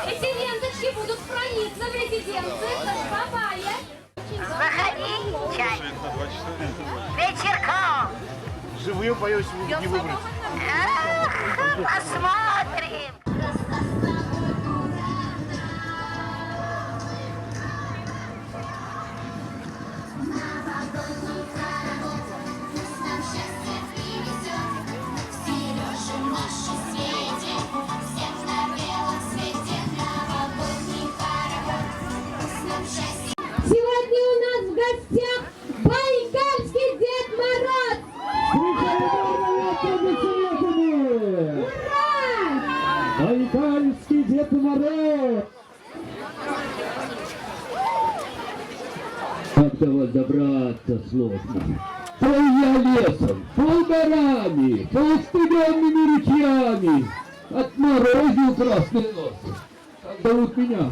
Эти ленточки будут храниться в резиденции Бабая. Заходи, чай. Вечерком. Живым, боюсь, не выбрать. Посмотрим. Сегодня у нас в гостях Байкальский Дед Мороз! Ура! Байкальский Дед Мороз! Как до вас добраться сложно. Пол я лесом, пол горами, пол студенными ручьями. Отморозил красные носы. Как зовут меня?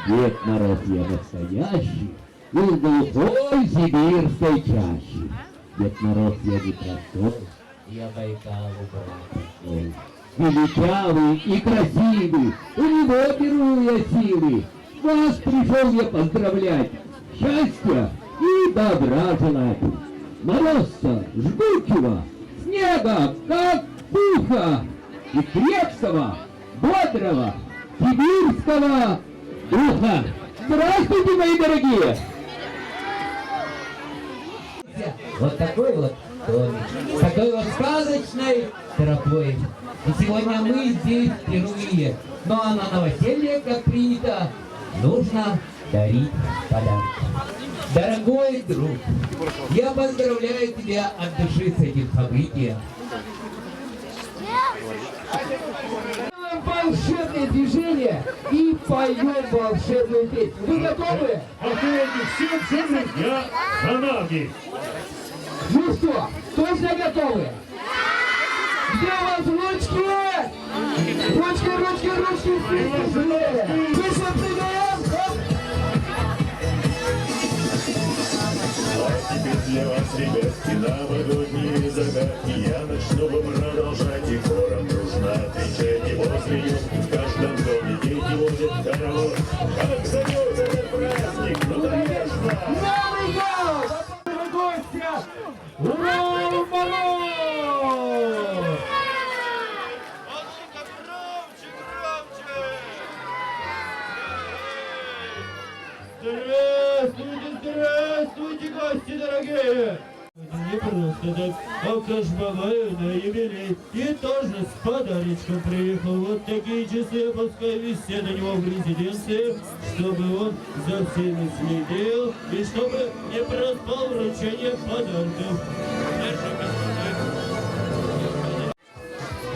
Дед Мороз я настоящий, из глухой сибирской чащи. Дед Мороз я не простой, я Байкалу брат. Величавый и красивый, у него беру я силы. Вас пришел я поздравлять, счастья и добра желать. Морозца жгучего, снега как пуха, и крепкого, бодрого, сибирского духа. Здравствуйте, мои дорогие! Вот такой вот домик, с такой вот сказочной тропой. И сегодня мы здесь впервые. Ну а на новоселье, как принято, нужно дарить подарки. Дорогой друг, я поздравляю тебя от души с этим событием. Волшебное движение и поем волшебную песню. Вы готовы? Всем я за нами. Ну что, точно готовы? Где у вас ручки? Ручки. Выше прыгаем. Теперь для вас, ребятки, новогодние загадки я начну вам продолжать и хором дружно отвечать. И возле них в каждом доме дети водят хоровод. Как зовет этот праздник? Ну, конечно! Новый год! Дорогой гостя! Ура! Мороз! Здравствуйте, гости дорогие! Не просто так, а каш бабаю на юбилей. И тоже с подарочком приехал. Вот такие часы, пускай висят на него в резиденции, чтобы он за всеми следил и чтобы не проспал вручение подарков.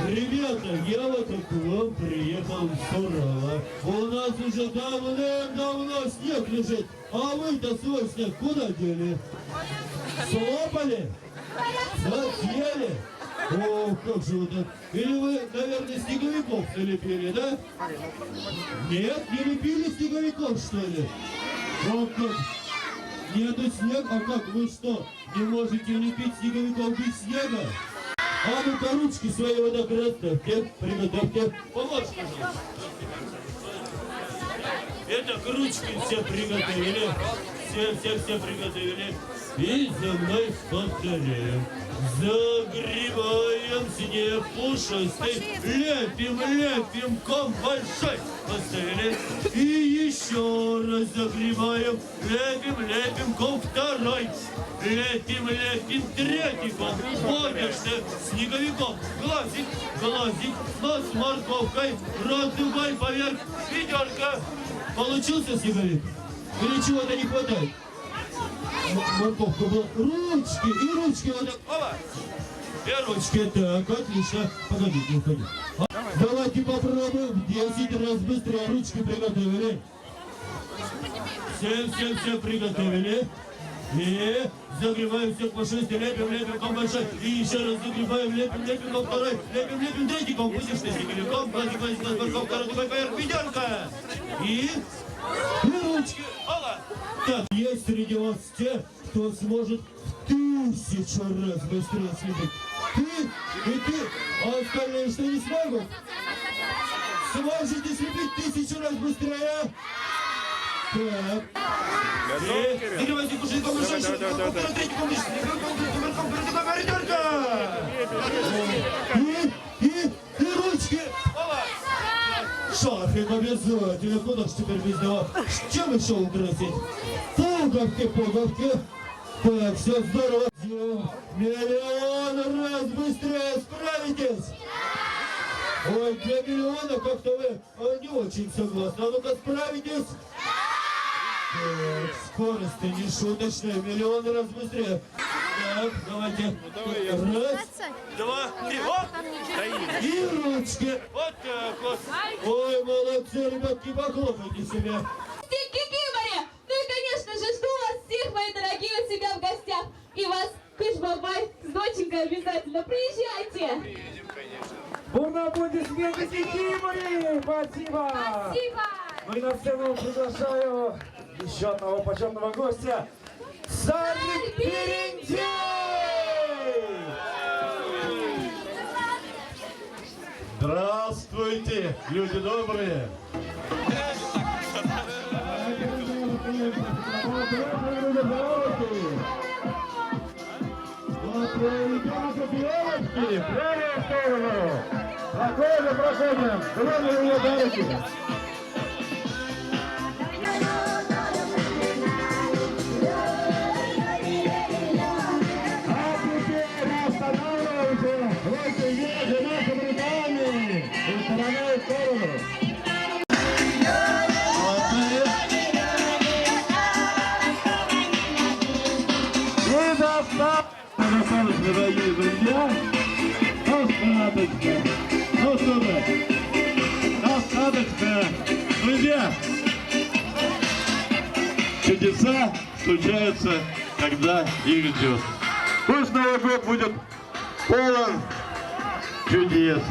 Ребята, я вот к вам приехал сурово. У нас уже давно снег лежит, а вы-то свой снег куда дели? Слопали? Съели? О, как же вы так? Или вы, наверное, снеговиков налепили, да? Нет, не лепили снеговиков, что ли? О, как? Нету снег? А как, вы что, не можете лепить снеговиков без снега? А ну-ка ручки свои вот так расставьте, приготовьте. Помочь, пожалуйста. Итак, ручки все приготовили. Все приготовили. И за мной повторяем. Загребаем снег пушистый, лепим ком большой. Поставили. И еще раз загребаем, лепим ком второй. Лепим третий ком. Помнишь ты, снеговиком. Глазик, нос с морковкой, рот дугой поверх, ведерко. Получился снеговик? Или чего-то не хватает? Морковка была. Ручки вот так. Оба. И ручки. Так, отлично. Погодите, не уходи. Давайте попробуем в 10 раз быстрее. Ручки приготовили. Все приготовили. И загребаем все по шести, лепим ком большой. И еще раз загребаем, лепим ком второй. Лепим третий ком. Будешь ты снеговиком. Глазик, морковка, рот дугой поверх, ведерко. И ручки. Оба. Так, есть среди вас те, кто сможет в 1000 раз быстрее слепить. Ты и ты, а остальные что не смогут? Сможете слепить 1000 раз быстрее? Так. Заливайте кушать, помешайте. И ручки. Шафик обязательно. Куда ж теперь без него? Чем еще украсить? Пуговки. Так, все здорово. 1 000 000 раз быстрее справитесь. Ой, 2 миллиона, как-то вы не очень согласны. А ну-ка справитесь. Так, скорость не шуточная, 1 000 000 раз быстрее. Так, давайте. Раз, 2, 3, оп! И ручки. Вот так вот. Ой, молодцы, ребятки, похлопайте себе. Кикиморе! Ну и, конечно же, жду вас всех, мои дорогие, у себя в гостях. И вас, Кыш-Бабай, с доченькой обязательно. Приезжайте! Приедем, конечно. Бурные аплодисменты Кикиморе! Спасибо! Спасибо! Ну и на сцену приглашаю еще одного почетного гостя. Сарик Перентей! Здравствуйте, люди добрые! Правую сторону! Спокойно проходим! Главное его за руки! А теперь останавливаемся! Просто едем нашими руками! Из стороны в сторону! И достаточно, дорогие друзья! Достаточно! Ну что же, достаточно! Друзья, чудеса случаются, когда их ждет. Пусть Новый год будет полон чудес!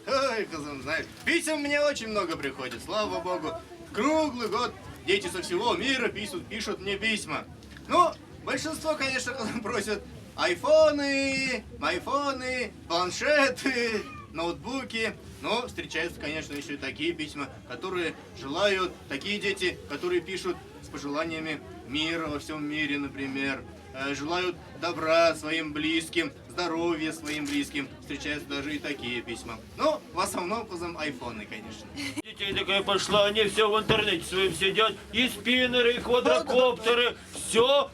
Ой, Казан, знаешь, писем мне очень много приходит, слава богу. Круглый год дети со всего мира пишут мне письма. Ну, большинство, конечно, Казан, просят айфоны, планшеты, ноутбуки. Но встречаются, конечно, еще и такие письма, которые желают, такие дети, которые пишут с пожеланиями мира во всем мире, например. Желают добра своим близким, здоровья своим близким. Встречаются даже и такие письма. Но в основном айфоны, конечно. Детей такая пошла, они все в интернете своим сидят, и спиннеры, и квадрокоптеры, все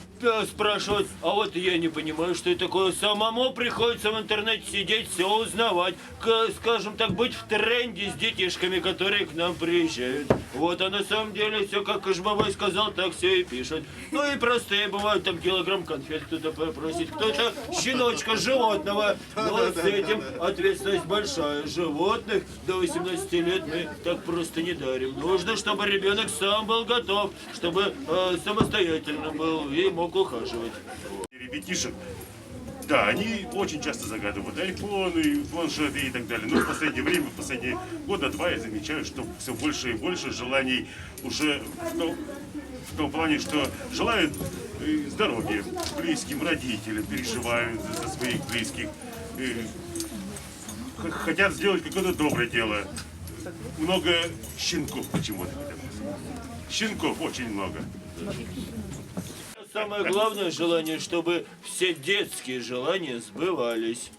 спрашивают. А вот я не понимаю, что это такое. Самому приходится в интернете сидеть, все узнавать, скажем так, быть в тренде с детишками, которые к нам приезжают. Вот, а на самом деле все, как Кыш-Бабай сказал, так все и пишут. Ну и простые бывают, там килограмм конфет кто-то попросит, кто-то щеночка, животного. Но с этим ответственность большая. Животных до 18 лет мы так просто не дарим. Нужно, чтобы ребенок сам был готов, чтобы самостоятельно был и мог ухаживать. Ребятишек, да, они очень часто загадывают айфоны, планшеты и так далее. Но в последнее время, в последние года-два я замечаю, что все больше и больше желаний уже в том плане, что желают здоровья близким, родителям, переживают за своих близких, хотят сделать какое-то доброе дело. Много щенков почему-то. Щенков очень много. Самое главное желание, чтобы все детские желания сбывались.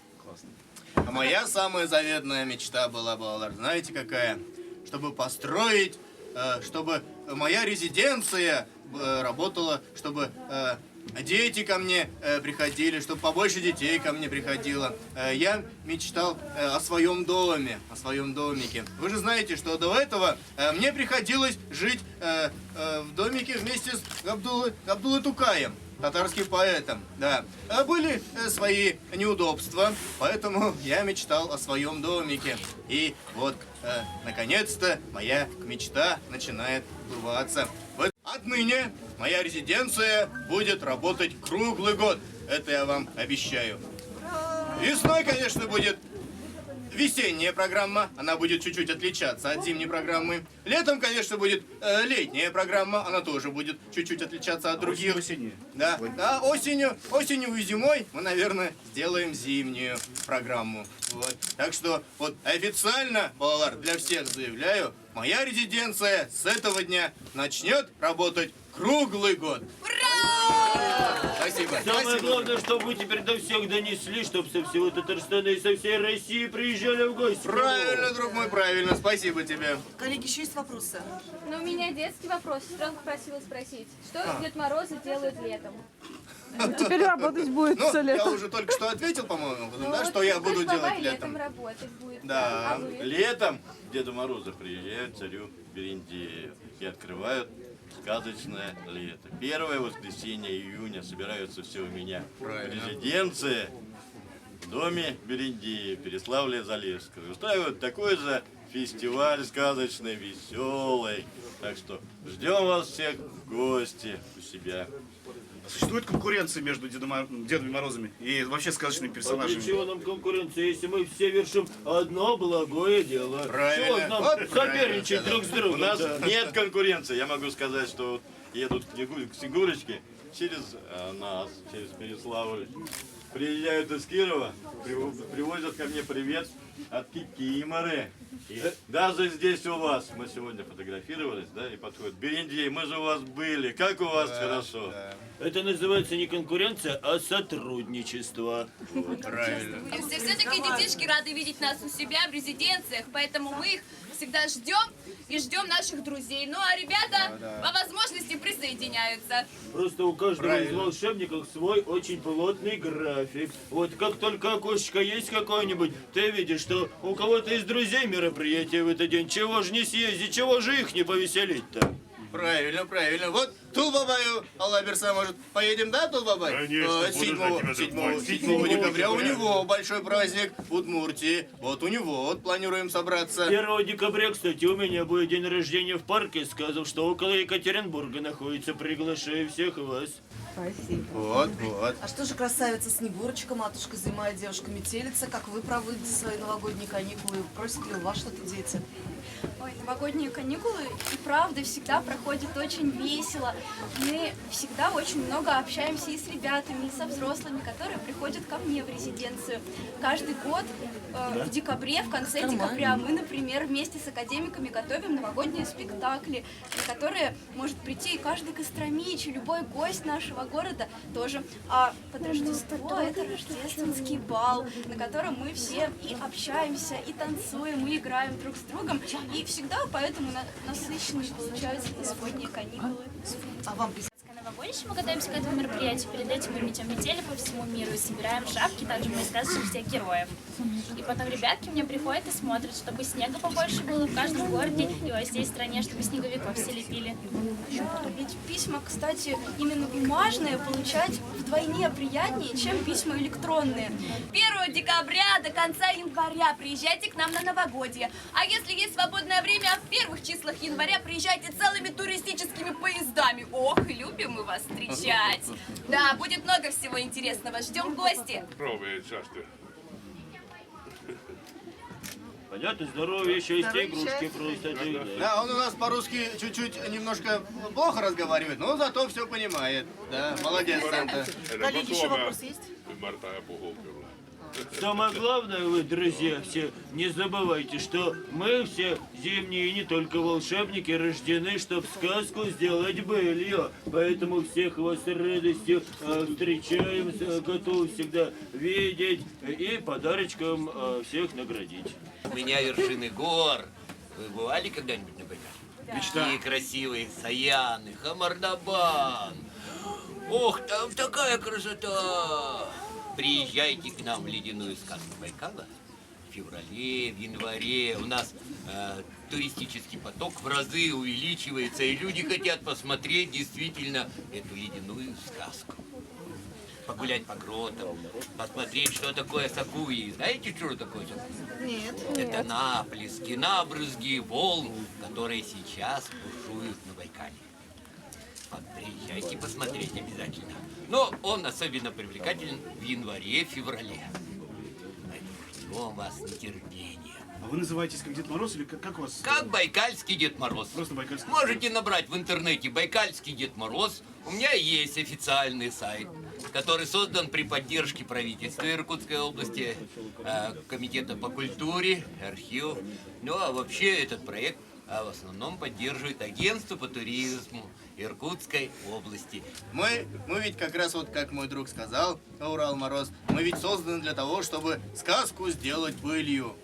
А моя самая заветная мечта была, Балдар, знаете какая? Чтобы построить, чтобы моя резиденция работала, чтобы дети ко мне приходили, чтобы побольше детей ко мне приходило. Я мечтал о своем доме, о своем домике. Вы же знаете, что до этого мне приходилось жить в домике вместе с Габдуллой Тукаем, татарским поэтом, да. Были свои неудобства, поэтому я мечтал о своем домике. И вот, наконец-то, моя мечта начинает сбываться. Отныне моя резиденция будет работать круглый год. Это я вам обещаю. Весной, конечно, будет весенняя программа. Она будет чуть-чуть отличаться от зимней программы. Летом, конечно, будет летняя программа. Она тоже будет чуть-чуть отличаться от других. Осенью. Да, да, осенью и зимой мы, наверное, сделаем зимнюю программу. Вот. Так что вот официально, Балалар, для всех заявляю, моя резиденция с этого дня начнет работать круглый год. Ура! Спасибо. Самое главное, чтобы вы теперь до всех донесли, чтобы со всего Татарстана и со всей России приезжали в гости. Правильно, друг мой, правильно. Спасибо тебе. Коллеги, еще есть вопросы? Но у меня детский вопрос. Сестренка просила спросить, что Дед Морозы делают летом? Теперь работать будет Ну, все я лето. уже только что ответил, по-моему, да, Вот что я буду Бабай делать летом. работать будет. Да. А вы? Летом Деда Мороза приезжают к царю Берендею и открывают сказочное лето. Первое воскресенье июня собираются все у меня Правильно. в резиденции в доме Берендея, Переславля-Залесского. Устраивают такой же фестиваль сказочный, веселый. Так что ждем вас всех в гости у себя. Существует конкуренция между Дедами Морозами и вообще сказочными А персонажами? для чего нам конкуренция, если мы все вершим одно благое дело? Правильно. Чего нам Вот соперничать правильно. друг с другом? У нас Да. нет конкуренции. Я могу сказать, что вот едут к Снегурочке через нас, через Переславль. Приезжают из Кирова, привозят ко мне привет от Кикиморы. И даже здесь у вас, мы сегодня фотографировались, да, и подходят. Берендей, мы же у вас были, как у вас хорошо. Это называется не конкуренция, а сотрудничество. Правильно. Все-таки детишки рады видеть нас у себя в резиденциях, поэтому мы их всегда ждем и ждем наших друзей. Ну а ребята по возможности присоединяются. Просто у каждого из Правильно. волшебников свой очень плотный график. Вот как только окошечко есть какое-нибудь, ты видишь, что у кого-то из друзей мероприятие в этот день. Чего же не съездить, чего же их не повеселить-то? Правильно, правильно. Вот Тулбабаю, Аллаберса, может, поедем, да, Тулбабай? Конечно, буду 7 ждать тебя, 7 декабря у него большой праздник в Удмуртии. Вот у него, вот планируем собраться. 1 декабря, кстати, у меня будет день рождения в парке, сказав, что около Екатеринбурга находится. Приглашаю всех вас. Спасибо. Вот, вот. А что же красавица Снегурочка, матушка Зима и девушка Метелица? Как вы проводите свои новогодние каникулы? Просят ли у вас что-то дети? Ой, новогодние каникулы и правда всегда проходят очень весело. Мы всегда очень много общаемся и с ребятами, и со взрослыми, которые приходят ко мне в резиденцию. Каждый год в декабре, в конце декабря, мы, например, вместе с академиками готовим новогодние спектакли, на которые может прийти и каждый костромич, и любой гость нашего города тоже. А под Рождество это рождественский бал, на котором мы все и общаемся, и танцуем, и играем друг с другом. И всегда поэтому насыщенные получаются новогодние каникулы. А вам Новогодище мы готовимся к этому мероприятию. Перед этим мы метем метели по всему миру и собираем шапки, также мы сказочных всех героев. И потом ребятки мне приходят и смотрят, чтобы снега побольше было в каждом городе и во всей стране, чтобы снеговиков все лепили. Ведь письма, кстати, именно бумажные получать вдвойне приятнее, чем письма электронные. 1 декабря до конца января приезжайте к нам на новогодье. А если есть свободное время, в первых числах января приезжайте целыми туристическими поездами. Ох, и любим мы вас встречать. Да, будет много всего интересного. Ждем в гости. Пробует шашки. Понятно, здоровье, счастье, игрушки просто. Да, он у нас по-русски чуть-чуть немножко плохо разговаривает, но зато все понимает. Да, молодец, Санта. коллеги, еще вопрос есть? Самое главное, вы, друзья, все не забывайте, что мы все зимние и не только волшебники рождены, чтобы сказку сделать былью. Поэтому всех вас с радостью встречаем, готовы всегда видеть и подарочком всех наградить. У меня вершины гор. Вы бывали когда-нибудь, например? Такие красивые Саяны, Хамардабан. Ох, там такая красота! Приезжайте к нам в ледяную сказку Байкала. В феврале, в январе у нас туристический поток в разы увеличивается, и люди хотят посмотреть действительно эту ледяную сказку. Погулять по гротам, посмотреть, что такое сакуи. Знаете, что такое сакуи? Нет. Это наплески, набрызги волн, которые сейчас бушуют на Байкале. Вот, приезжайте посмотреть обязательно. Но он особенно привлекателен в январе-феврале. Ждем вас с нетерпением. А вы называетесь как Дед Мороз или как у вас? Как Байкальский Дед Мороз. Просто Байкальский. Можете набрать в интернете Байкальский Дед Мороз. У меня есть официальный сайт, который создан при поддержке правительства Иркутской области, Комитета по культуре, архивов. Ну а вообще этот проект в основном поддерживает агентство по туризму Иркутской области. Мы ведь как раз вот, как мой друг сказал, Урал Мороз, мы ведь созданы для того, чтобы сказку сделать былью.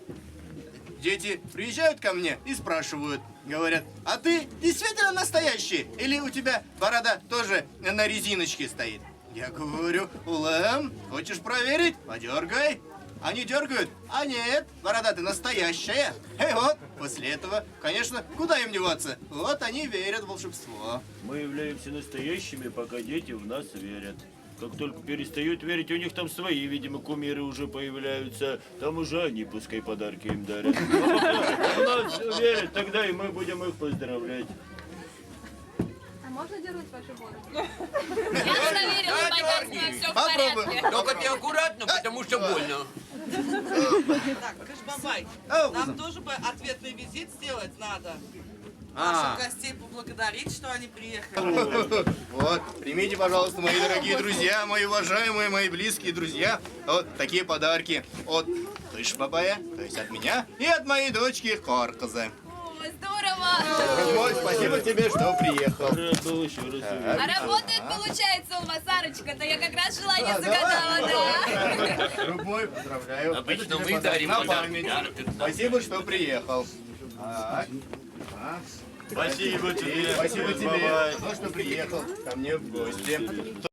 Дети приезжают ко мне и спрашивают, говорят, а ты действительно настоящий? Или у тебя борода тоже на резиночке стоит? Я говорю, Улэм, хочешь проверить? Подергай. Они дергают, а нет, борода ты настоящая. И вот, после этого, конечно, куда им деваться? Вот они верят в волшебство. Мы являемся настоящими, пока дети в нас верят. Как только перестают верить, у них там свои, видимо, кумиры уже появляются. Там уже они пускай подарки им дарят. У нас верят, тогда и мы будем их поздравлять. А можно дернуть вашу бороду? Я заверила Байкальского, все в порядке. Только ты аккуратно, потому что больно. Так, Кашбабай, нам тоже бы ответный визит сделать надо. Наших гостей поблагодарить, что они приехали. Вот, примите, пожалуйста, мои дорогие друзья, мои уважаемые, мои близкие друзья, вот такие подарки от Кашбабая, то есть от меня, и от моей дочки Корказы. Здорово! Вот, спасибо тебе, что приехал. А работает, получается, у вас, Арочка-то. Я как раз желание загадала, да. Друг мой, поздравляю. Обычно Это тебе мы подарок дарим на подарки. память. Спасибо, что приехал. Так. Спасибо тебе. Спасибо тебе, что приехал ко мне в гости.